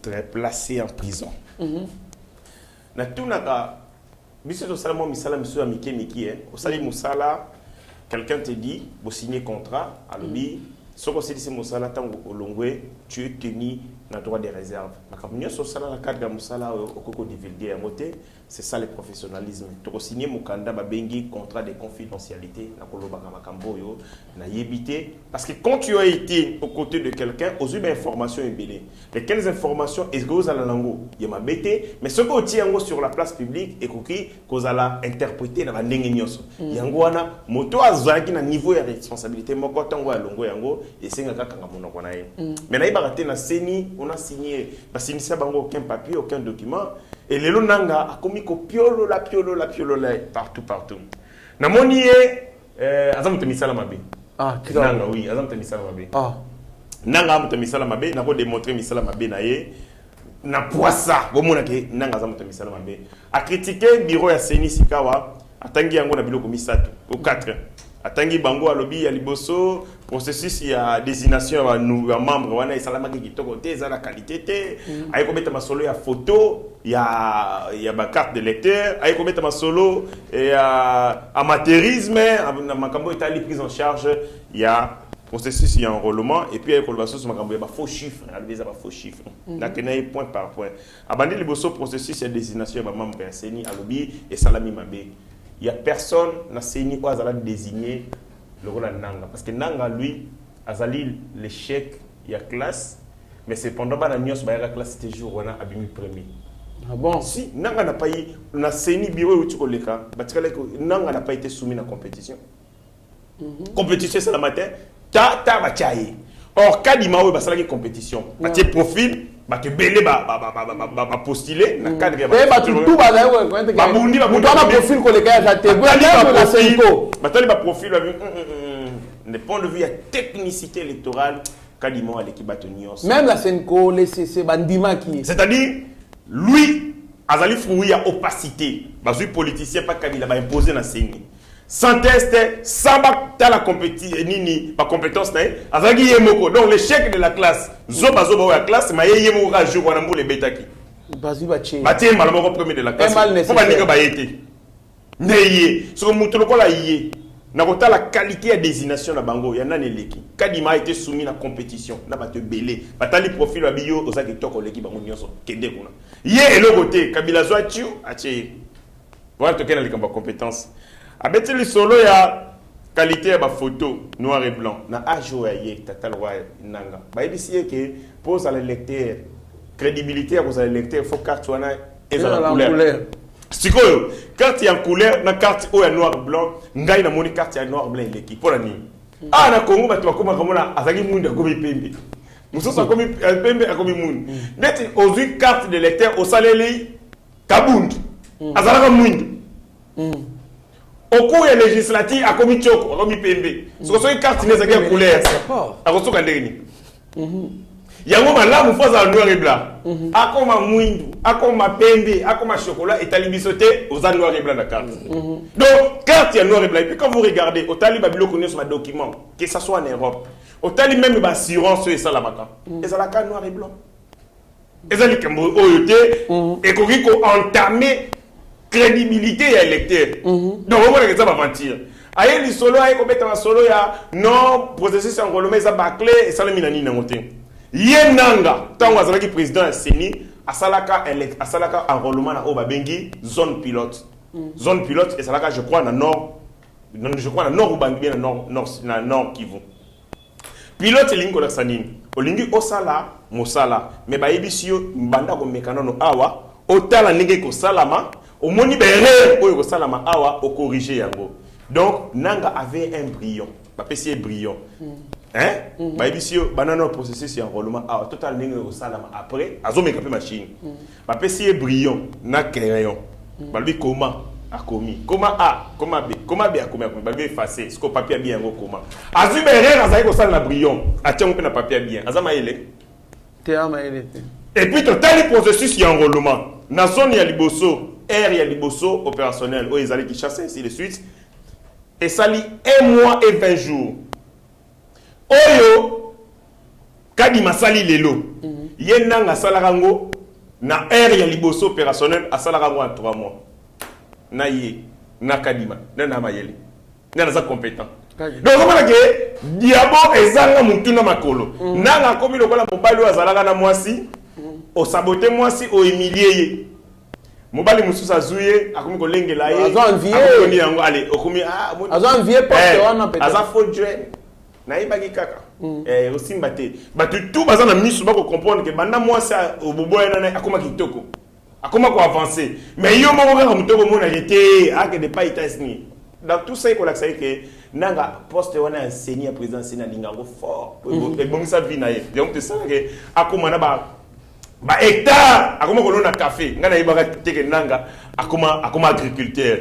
très placé en prison. Na tunaka biso to sala mo misala miso amike miki au sali musala quelqu'un te dit vous signer contrat alobi soko seli se musala tango olongwe tu es tenu na droit de réserve makamnyo so sala na cadre musala okoko divulguer yangote c'est ça le professionnalisme to signer mukanda ba bengi contrat de confidentialité na koloba makambo yo na yebité parce que quand tu as été aux côtés de quelqu'un aux eu informations ébélé lesquelles informations est-ce que vous allez lango yema bété mais ce que tu yango sur la place publique et koki kozala interpréter na ndenge nyoso yango wana moto azaki na niveau de responsabilité moko tango ya longo yango et senga kaka monoko na ye mais na ibaraté na CENI on a signé parce qu'il n'y a aucun papier aucun document et les Nanga a commis ko piolo la partout na moni azam te misala mabe Nanga oui azam te misala mabe Nanga am te misala mabe na ko démontrer misala mabe na ye na poissa bomona ke Nanga azam te misala mabe a critiquer bureau ya CENI sikawa atangi yango na biloko misatu au 4 atangi bango alobi ya liboso processus ya désignation ya membre wana esalamaki kitoko te eza na qualité te ayi kobeta masolo ya photo ya ba carte de lecteur ayi kobeta masolo ya amateurisme na makambo etali prise en charge ya processus ya enrôlement et puis ayi koloba soso makambo ya ba faux chiffres alobi eza ba faux chiffres nakena ye point par point abandi liboso processus ya désignation ya ba membre ya seni alobi esalami mabe. Il n'y a personne qui n'a saigné ou a désigné le rôle de Nanga. Parce que Nanga, lui, a l'échec, il y a classe, mais cependant, il y a la classe, c'était jour où on a abîmé premier. Ah bon? Si Nanga n'a pas eu, on a saigné bureau où tu connais le cas, Nanga n'a pas été soumis à la compétition. Compétition, c'est le matin, ta bachaye. Or, Kadima, il y a une compétition. Il y a un profil. Tu belé postuler na cadre ya tout babundi profil ko le cas ya te na Senko batali ba profil ne point de vue ya technicité électorale Kadima à l'équipe batonios même la Senko les CC bandima qui c'est-à-dire lui azali fruit ya opacité bazui politicien pas Kabila ba imposer na Seni sans test, sans la compétition, ni pas compétence, azagi yemoko. Donc l'échec de la classe, zoba la classe, mais yemoko a joué pour les bétaki. Bazi baché. Baté malamo premier de la classe. Faut pas dire que baété. Neye, ce que mutolo kola yé. Na kota la qualité de désignation na bango, ya nane leki. Kadima a été soumis à la compétition, na bate belé. Batali profil wa biyo ozaki toko leki bango nyonso kende kuna. Yé elo côté Kabila zo atiu, atie. Voilà to kena likamba compétence. Abeti li solo ya qualité ya ba photo noir et blanc na ajo ya ye tatal wa nanga ba ebisi que pose à l'électeur crédibilité à cause à l'électeur faut carte wana eza la couleur sikoyo carte ya couleur na carte o ya noir blanc ngai na moni carte ya noir blanc eleki pour ni na Congo ba to koma kamona azaki mundu akomi pembe musoso akomi pembe akomi mundu neti ozui carte de lecteur au saleli kabund azalaka mundu au cours des législatives, à commis Tchoko, à commis PMB. Ce que c'est une carte qui est couleur. À cause de la dernière. Il y a un moment là, vous faites un noir et blanc. À comme un mouindou, à comme un PMB, à comme un chocolat, et à l'imisoté aux noirs et blancs de la carte. Donc, carte, il y a noir et blanc. Et puis quand vous regardez, au tali Babilo connaît sur ma document, que ce soit en Europe, au tali même l'assurance, et ça la maca. Et ça la carte noir et blanc. Et ça, les Cambo, et qu'on entamé crédibilité à l'électeur. Donc, on va ça va mentir. Aïe, les solo, aïe, qu'on un solo, ya non, processus en relomé, ça bâclé, et ça le minani n'a monté. Yenanga, tant que le président a signé, à Salaka enrôlement na Obabengi, zone pilote. Zone pilote, et Salaka, je crois, dans nord, ou bien dans nord Kivu. Pilote, lingo la sanine. Olingi osala, mosala. Mais ba ebisio, mbanda ko mekano awa, otala nige ko salama, au moni bere ko salama awa, au corriger yango. Donc, Nanga avait un brillant. Papessier brillant. Hein? Babisio, banana processus enrôlement. Ah, total nègre au salama. Après, azo make up machine. Papessier brillant. Na crayon. Balbi comment a commis. Comment A, comment B. Comment B a commis. Balbi effacé. Ce que papier bien en comment. Azu berre, azaï ko salama brillant. Atien on peut na papier bien. Azama ele. Et puis, total processus enrôlement. Na zone ya liboso. R ya liboso opérationnel. Oh, ils allaient qui chasser, ainsi de suite. Et ça lit 1 mois et 20 jours. Oyo, Kadima sali lelo. Yenanga salarango, na R ya liboso opérationnel, a salarango en 3 mois. Na ye, na Kadima, na mayele. Na za compétent. Donc, comment que Diabo ezanga mutuna makolo. Nanga komi lokola mobali wa zalaka na mwasi, o sabote mwasi, o humilier. Mobali mususa zuye akomi ko lengela ye azo envier yango allez okomi azo envier poste wana peut-être aza fodre na ibaki kaka aussi mbate batu tout baza na misu bako comprendre que banda mwasa oboboya na akoma kitoko akoma ko avancer mais yo moko kaka mutoko mona était ake de pas États-Unis dans tout ça il faut l'accepter que nanga poste wana enseigner président sena lingango fort et bon ça vie na ye donc c'est ça que akoma na ba hectare akoma kolona café ngana ibaka teke nanga akoma agriculteur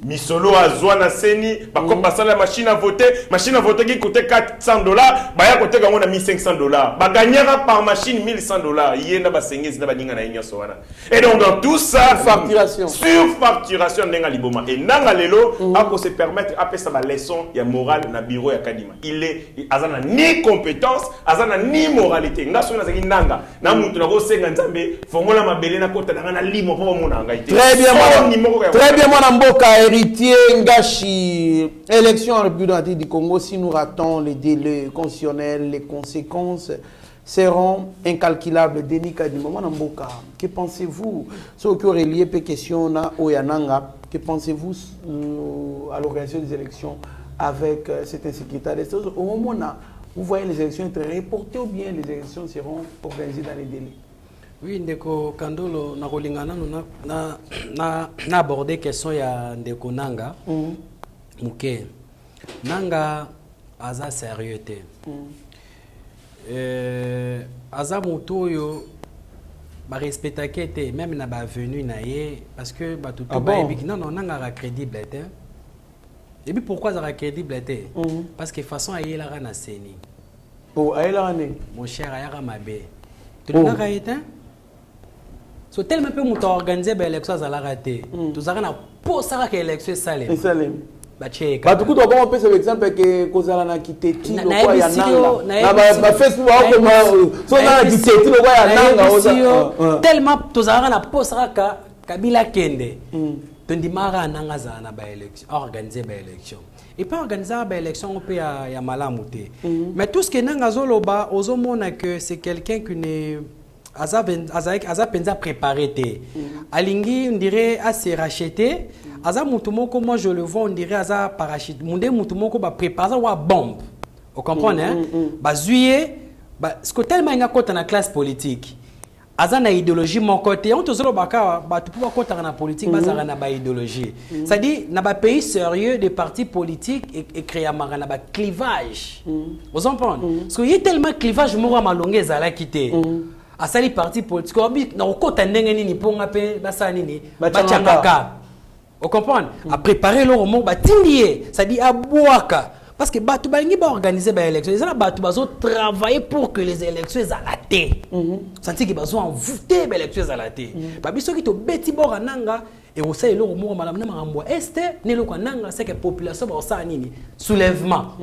misolo azwa na seni comme basala machine à voter qui coûtait $400 baya côté kango na $1500 ba gagnera par machine $1100 yenda ba sengezi na baninga na yenyo sowana. Et donc dans tout ça surfacturation ndenga liboma et nanga lelo ako se permettre apesa ba leçon ya morale na bureau ya Kadima. Il est azana ni compétence azana ni moralité ngaso na zaki nanga na mutu na ko senga nzambe fongola mabele na kota na limo po mona ngai te. Très bien mon mboka héritier Ngashi élection en République du Congo si nous ratons les délais constitutionnels les conséquences seront incalculables. Denis Kadima mon mboka que pensez-vous ce qui aurait lié pe question na oyananga que pensez-vous à l'organisation des élections avec cette insécurité des choses au moment là vous voyez les élections être reportées ou bien les élections seront organisées dans les délais? Oui, ndeko Kandolo na kolingana na aborder question ya ndeko Nanga. Muke. Nanga aza sérieux te. Aza mutoyo ba respecter te même na ba venu na ye parce que ba tout non Nanga ra crédible te. Et puis pourquoi ça ra crédible te? Parce que façon aye la na seni. Oh, aye la ne. Mon cher ayara mabe. Tu l'as raté? So tellement peu muto organiser ba élection za la raté. Tu zaka na posaka que élection salem. Salem. Ba cheka. Ba tukuto ko on peut par exemple que kozala na kiteti lo kwa ya nanga. Na ba Facebook ko so na kiteti lo kwa ya nanga oza. Tellement tu zaka na posaka Kabila kende. Tondimara nanga za na ba élection organiser ba élection. Et pas organiser ba élection on peut ya malamuté. Mais tout ce que nanga zoloba ozomona que c'est quelqu'un qui ne Aza penza préparé te. Alingi on dirait à se racheter. Aza mutumoko moi je le vois on dirait aza parachute. Munde mutumoko ba préparer wa bombe. Vous comprenez hein? Ba zuye ba ce que tellement nga kota na classe politique. Aza na idéologie mon côté on tozolo baka ba tu pouvoir kota na politique bazara na ba idéologie. Ça dit na ba pays sérieux des partis politiques et créer na ba clivage. Vous comprenez? Parce que y a tellement clivage mora malonge za la quitter. A sali parti politique obi na okota ndenge nini ponga pe basa nini bachangaka o comprendre a préparer le moment batindie ça dit abwaka parce que batu balingi ba organiser ba élection ça batu bazo travailler pour que les élections zalaté senti que bazo envoûter ba élections zalaté ba biso ki to beti bora nanga et au sai le moment madame na marambo este ne lo nanga c'est que population ba sa nini soulèvement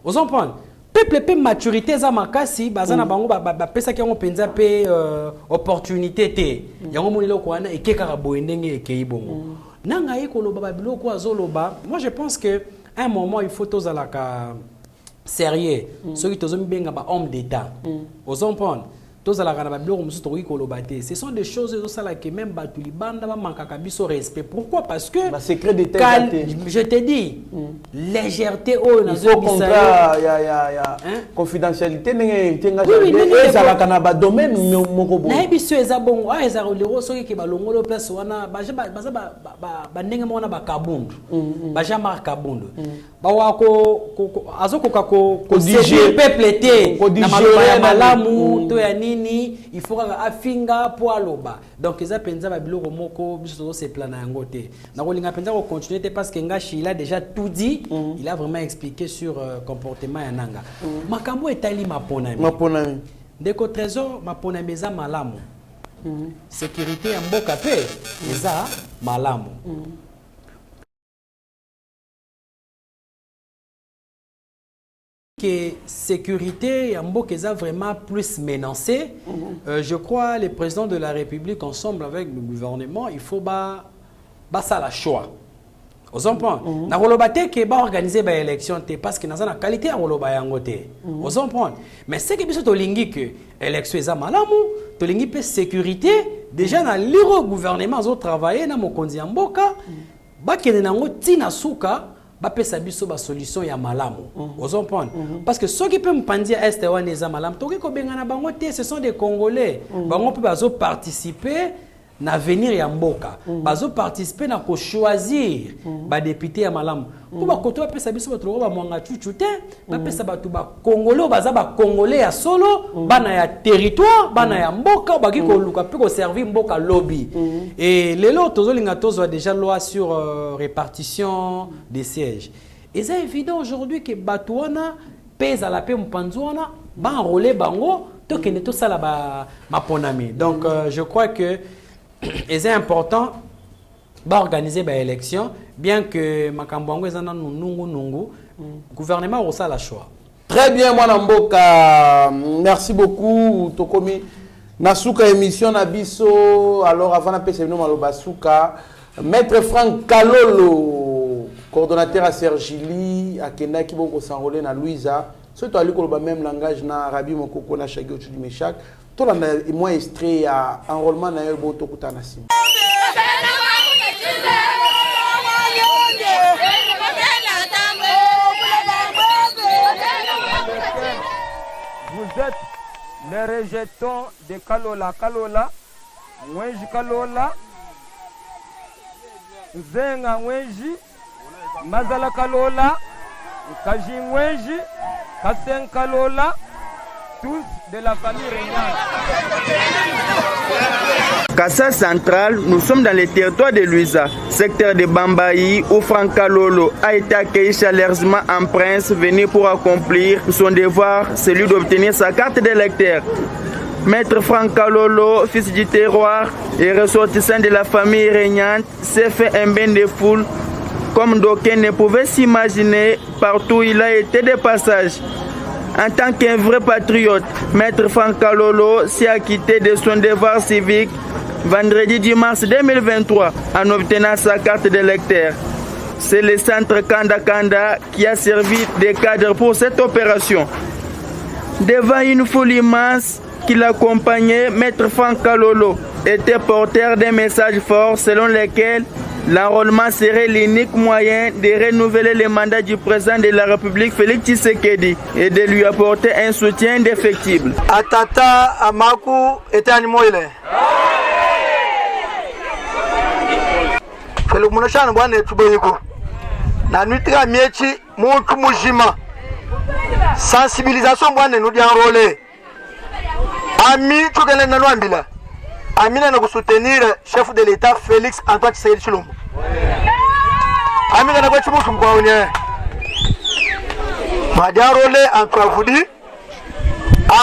vous comprenez peuple pe maturité za makasi bazana bango ba pesa ki ngo penza pe opportunité te yango monelo ko wana ekeka boendenge ekei bongo nanga ekolo ba biloko azoloba. Moi je pense que à un moment il faut tozalaka sérieux ceux qui tozomi benga ba homme d'état aux comprendre tozalaka na ba biloko musu to koloba te. Ce sont des choses osala que même batuli banda ba mankaka biso respect. Pourquoi? Parce que secret d'état je te dis légèreté oh na zo contrat ya confidentialité nenge tenga et ça la kana ba domaine moko bo na biso eza bongo a eza lero soki ke balongolo place wana ba ndenge mona ba kabundu ba jama kabundu ba wako azoko ko digérer peuple te na maloba malamu to ya il faut afinga pour aloba donc eza penza ba biloko moko biso se plana yango te na kolinga penza ko continuer parce que Ngashi il a déjà tout dit il a vraiment expliqué sur comportement ya nanga makambo etali maponami ndeko trésor maponami eza malamu sécurité ya mboka pe eza malamu que sécurité ya mboka est vraiment plus menacée. Je crois les présidents de la République ensemble avec le gouvernement il faut ça la choix aux emplois na rolobate que ba organiser ba élection parce que na la qualité à roloba yango te aux emplois mais c'est que biso to lingi que élection eza malamu to lingi pe sécurité déjà na liro gouvernement zo travailler na mokonzi ya mboka ba kene nango tina suka bapesa biso ba solution ya malamu aux comprendre parce que ceux qui peuvent me pendir est wana eza malamu toki ko benga na bango te ce sont des Congolais bango pe bazo participer na venir ya mboka bazo participer na ko choisir ba député ya malamu ko ba koto pesa biso bato ba mwanga chuchu te ba pesa bato ba congolais baza ba congolais ya solo bana ya territoire bana ya mboka ba ki ko luka pe ko servir mboka lobby et lelo tozolinga tozo déjà loi sur répartition des sièges et c'est évident aujourd'hui que bato wana pesa la pe mpanzu wana ba enrôler bango to kende to sala ba maponami donc je crois que et c'est important d'organiser une élection, bien que Makambouango est un nungu, gouvernement a la choix. Très bien, Mwanamboka. Merci beaucoup, Tokomi. Nasuka émission Nabiso. Alors, avant de passer au Basuka, Maître Franck Kalolo, coordonnateur à Sergili, à Kenda qui va s'enrôler dans Louisa. C'est toi qui as le même langage na Rabi Mokoko na Chagio Chudimeshak. Tout le moins extrait à enrôlement na Elbo Tokutanasi. Vous êtes les rejetons de Kalola. Kalola, Mwenji Kalola, Nzenga Mwenji, Mazala Kalola, Kaji Mwenji, Kasen Kalola, tous de la famille régnante. Kassa Central, nous sommes dans le territoire de Luisa, secteur de Bambayi, où Franck Kalolo a été accueilli chaleureusement en prince venu pour accomplir son devoir, celui d'obtenir sa carte d'électeur. Maître Franck Kalolo, fils du terroir et ressortissant de la famille régnante, s'est fait un bain de foule comme d'aucuns ne pouvaient s'imaginer. Partout où il a été de passage. En tant qu'un vrai patriote, Maître Franck Kalolo s'est acquitté de son devoir civique vendredi 10 mars 2023 en obtenant sa carte d'électeur. C'est le centre Kanda Kanda qui a servi de cadre pour cette opération. Devant une foule immense qui l'accompagnait, Maître Franck Kalolo était porteur d'un message fort selon lequel l'enrôlement serait l'unique moyen de renouveler le mandat du président de la République Félix Tshisekedi et de lui apporter un soutien indéfectible. Atata Amaku était animé. Le monachane bwana etuboyiko na nuitra miechi muntu mujima sensibilisation bwana nous dit enrôler ami tukene na lwambila amina na soutenir chef de l'état Félix Antoine Tshisekedi Tshilombo amina na kwa chimusu mkwaonye majarole antwavudi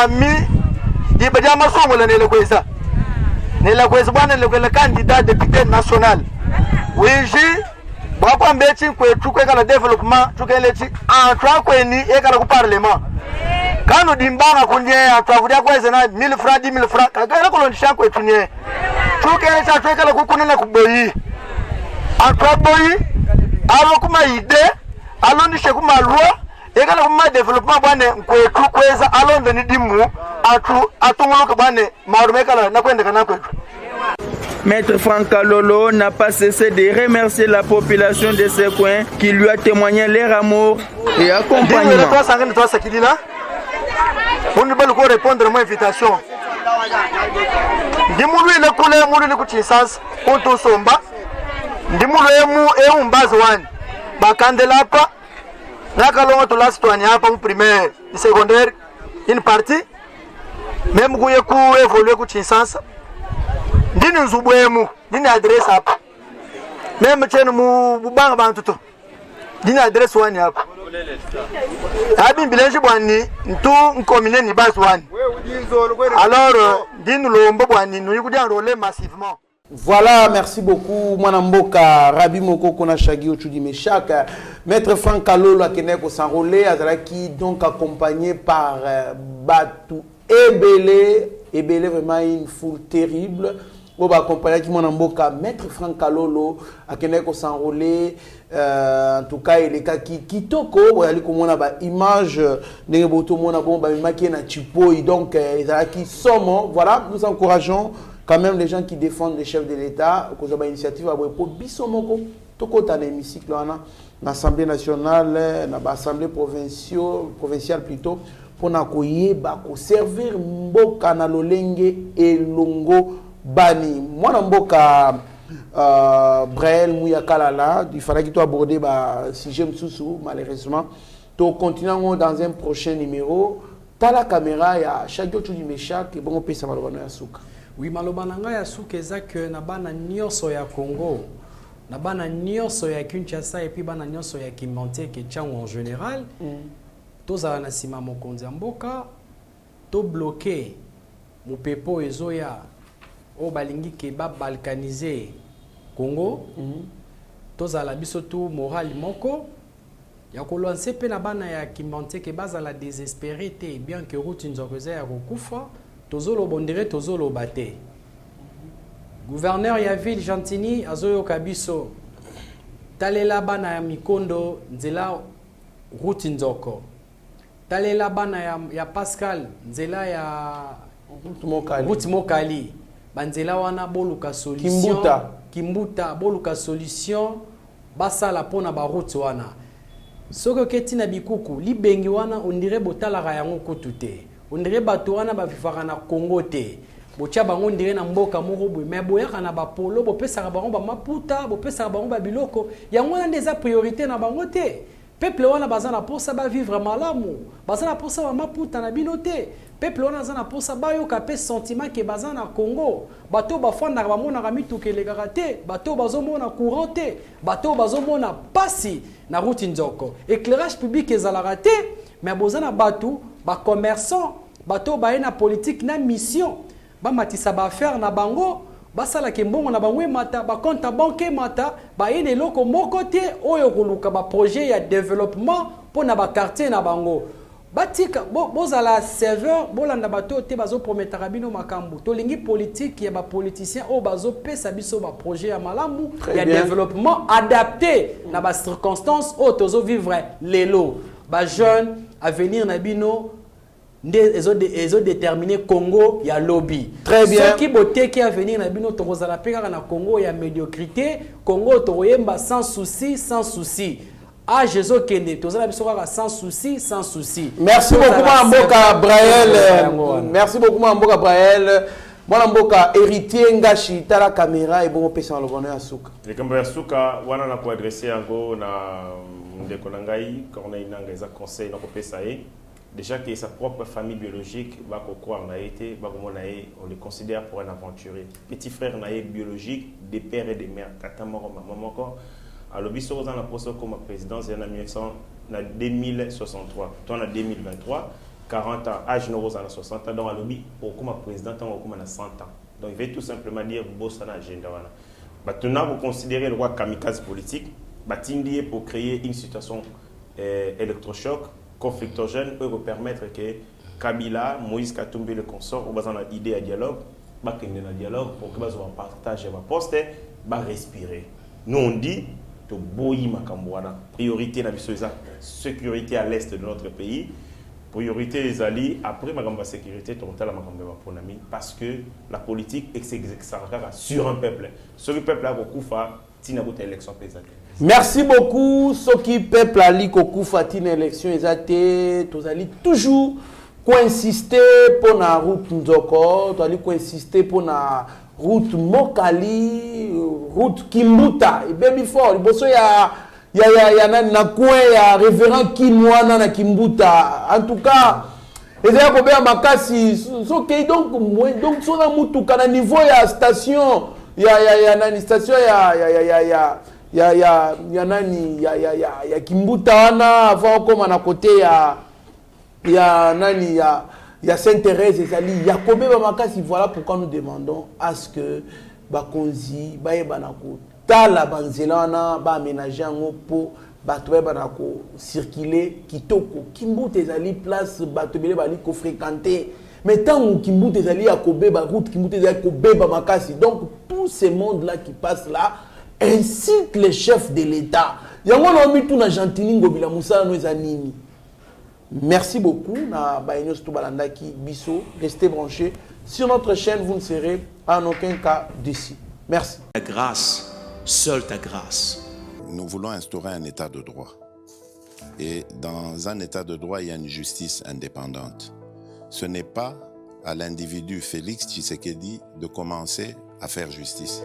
ami dibaja masomo la nele kweza bwana nele candidat député national. Oui, j'ai beaucoup de kwetu kweka développement tukelechi antwa kweni ekala ku parlement kanu dimbanga kunye atwavudia kweze na 1000 francs 10000 francs kagala kolondisha kwetu nye tukelecha twekala kukunena kuboyi antwa boyi alo kuma ide alondishe kuma loi ekala kuma développement bwane kwetu kweza alonde ni dimu atunguluka bwane marumekala na kwenda kana kwetu. Maître Franck Kalolo n'a pas cessé de remercier la population de ce coin qui lui a témoigné leur amour et accompagnement. On ne peut pas répondre à mon invitation. Dimulu ile kule mulu ile kuchisas onto somba. Dimulu emu mbazo wani. Bakandela hapa. Nakalonga to last one hapa mu primaire, secondaire, une partie. Même kuye ku évoluer kuchisas. Dini nzubwemu, dini adresse hapa. Meme chenu mubanga bantuto. Dini adresse wani hapa. Abi bilenji bwani ntu nkomine ni basi wani. Alors dini lombo bwani nous yukudi enrôler massivement. Voilà, merci beaucoup. Mwanamboka, Rabi Mokoko na Chagi Ochudi Meshak, Maître Franck Kalolo a Keneko s'enrôler, qui donc accompagné par Batou Ebele, vraiment une foule terrible. On va accompagner qui Mwanamboka, Maître Franck Kalolo a Keneko s'enrôler. En tout cas, il est qui toko, il y a une image de Boto Mona Bomba, il na Chipoi, donc il y a qui sommes. Voilà, nous encourageons quand même les gens qui défendent les chefs de l'État, cause de l'initiative pour Bissomoko, toko dans l'hémicycle, l'Assemblée nationale, l'Assemblée provinciale plutôt, pour n'accueillir, pour servir Mboka na lolenge et longo bani mwana mboka Brael Mouyakalala, il fallait que tu abordes si j'aime sous malheureusement. Tu continuons dans un prochain numéro. T'as la caméra, il y a chaque jour tu dis mais chaque bon on peut savoir le ya souka. Oui, malobananga ya souka ezak na bana nyonso ya Congo. Na bana nyonso ya Kinshasa et puis bana nyonso ya Kimbanté ke tchango en général. Tozala na sima mokonzi ya mboka. To bloqué mopepo ezoya o balingi ke ba balkaniser Congo. Tozala biso tu moral moko. Ya kolonse pe na bana ya Kimbanté ke bazala désespéré te bien que route nzokoza ya kokufa tozolo bondire tozolo bate. Gouverneur ya ville Gentini azoyo kabiso talela bana ya Mikondo nzela route nzoko. Talela bana ya Pascal nzela ya route Mokali. Banzela wana boluka solution Kimbuta boluka solution basala pona ba route wana. Soko ketina bikuku libengi wana ondire botalaka yango kotute. Ondire bato wana bavivaka na Congo te. Botia bango ondire na mboka moko boye mais boyaka na bapolo bopesaka bango ba maputa bopesaka bango ba biloko yango wana ndeza priorité na bango te. Peuple wana bazana posa ba vivre malamu. Bazana posa ba maputa na bino te. Peuple wana bazana posa ba yoka pe sentiment ke bazana Congo. Bato bafanda ba mona ka mituke legaka te. Bato bazomona courant te. Bato bazomona pasi na route nzoko. Éclairage public ezalaka te. Mais bozana bato ba commerçant, bato ba na politique na mission. Ba matisa ba faire na bango. Basala ke mbongo na bango mata ba compte banque mata ba ene loko moko te oyo koluka ba projet ya développement pour na ba quartier na bango batika bozala serveur bolanda bato te bazo promettre bino makambu to lingi politique ya ba politicien o bazo pesa biso ba projet ya malamu ya développement adapté na ba circonstances o tozo vivre lelo ba jeune avenir na bino Ezo déterminé Congo ya lobby. Très bien. Ce qui boté qui a venir na bino tokozala peka na Congo ya médiocrité, Congo toyemba sans souci, sans souci. Ah Jésus kende tozala biso kaka sans souci, sans souci. Merci beaucoup Mboka Brael. Merci beaucoup Mboka Brael. Mwana mboka héritier ngashi tala caméra et bon pesa le bonheur asuka. Le kambo asuka wana na ko adresser yango na ndeko na ngai Corneille Nanga eza conseil na ko pesa ye. Déjà que sa propre famille biologique, on le considère pour un aventurier. Petit frère biologique, des pères et des mères. À l'obis, on a posé comme présidence en 2063. En 2023, 40 ans, âge nous en 60 ans. Donc à l'obis, comme président, on a 100 ans. Donc il veut tout simplement dire Bossana agenda. Maintenant, vous considérez le roi kamikaze politique, pour créer une situation électrochoc. Conflictogène peut vous permettre que Kabila, Moïse Katumbi, le consort, ou dans l'idée à dialogue, dialogue pour que vous partagez votre poste, respirer. Nous on dit que boyi makambouana. Priorité na biso sécurité à l'est de notre pays. Priorité les alliés après ma sécurité totale parce que la politique s'exerce sur un peuple. Sur le peuple là kokufa tina bota élection présidentielle. Merci beaucoup. Ce qui peuple ali kokufa tina élection ezate tozali toujours insister pour la route Nzoko, tozali insister pour la route Mokali, route Kimbuta. Et bien fort, liboso ya na coin ya révérend Kimwana na Kimbuta. En tout cas, ezali ko bea makasi soki donc sona mutu kana niveau ya station ya station ya Kimbuta wana avant comme na côté ya Sainte-Thérèse ezali ya ko bea makasi. Voilà pourquoi nous demandons à ce que bakonzi bayeba na ko tala banzela wana ba aménager yango po bato bayeba ko circuler kitoko. Kimbuta ezali place bato bele bali ko fréquenter, mais tant Kimbuta ezali ya ko beba route Kimbuta ezali ko beba makasi. Donc tout ce monde là qui passe là incite les chefs de l'État. Yango na mi tout na Gentini ngobila musala no ezanini. Merci beaucoup na baïnos tout balandaki biso. Restez branchés sur notre chaîne, vous ne serez en aucun cas déçus. Merci. Ta grâce, seule ta grâce. Nous voulons instaurer un état de droit. Et dans un état de droit, il y a une justice indépendante. Ce n'est pas à l'individu Félix Tshisekedi de commencer à faire justice.